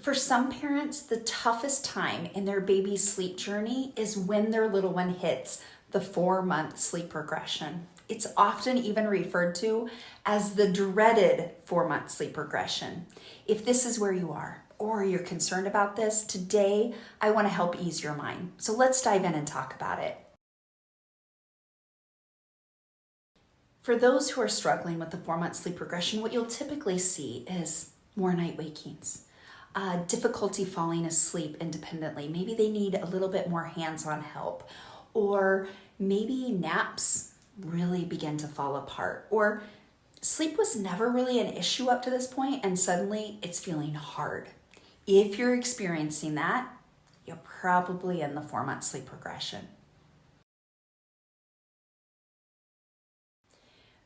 For some parents, the toughest time in their baby's sleep journey is when their little one hits the 4-month sleep regression. It's often even referred to as the dreaded 4-month sleep regression. If this is where you are, or you're concerned about this, today I want to help ease your mind. So let's dive in and talk about it. For those who are struggling with the 4-month sleep regression, what you'll typically see is more night wakings, difficulty falling asleep independently. Maybe they need a little bit more hands-on help, or maybe naps really begin to fall apart, or sleep was never really an issue up to this point and suddenly it's feeling hard. If you're experiencing that, you're probably in the 4-month sleep regression.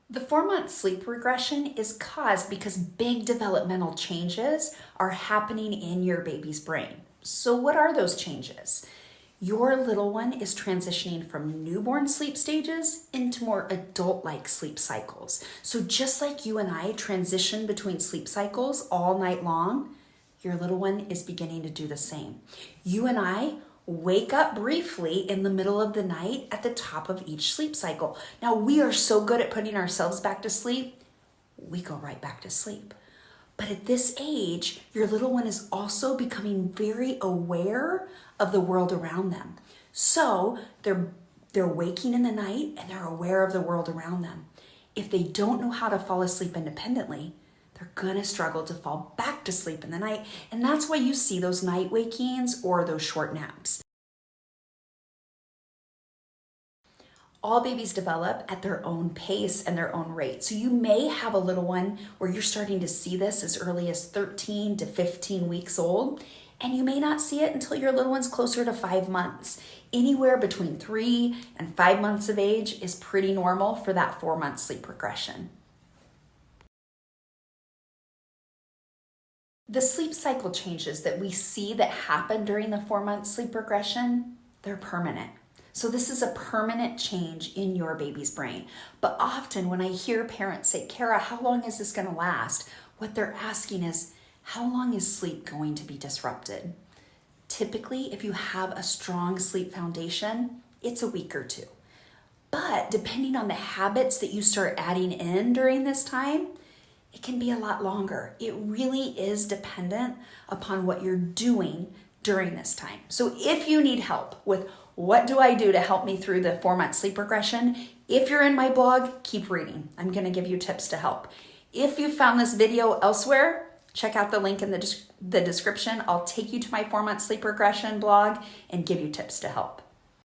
The 4-month sleep regression is caused because big developmental changes are happening in your baby's brain. So what are those changes? Your little one is transitioning from newborn sleep stages into more adult-like sleep cycles. So just like you and I transition between sleep cycles all night long, your little one is beginning to do the same. You and I wake up briefly in the middle of the night at the top of each sleep cycle. Now, we are so good at putting ourselves back to sleep, we go right back to sleep. But at this age, your little one is also becoming very aware of the world around them. So they're waking in the night and they're aware of the world around them. If they don't know how to fall asleep independently, they're gonna struggle to fall back to sleep in the night. And that's why you see those night wakings or those short naps. All babies develop at their own pace and their own rate. So you may have a little one where you're starting to see this as early as 13 to 15 weeks old, and you may not see it until your little one's closer to 5 months. Anywhere between 3 and 5 months of age is pretty normal for that 4-month sleep regression. The sleep cycle changes that we see that happen during the 4-month sleep regression, they're permanent. So this is a permanent change in your baby's brain. But often when I hear parents say, Cara, how long is this gonna last? What they're asking is, how long is sleep going to be disrupted? Typically, if you have a strong sleep foundation, it's a week or 2. But depending on the habits that you start adding in during this time, it can be a lot longer. It really is dependent upon what you're doing during this time. So if you need help with what do I do to help me through the 4-month sleep regression, if you're in my blog, keep reading. I'm gonna give you tips to help. If you found this video elsewhere, check out the link in the description. I'll take you to my 4-month sleep regression blog and give you tips to help.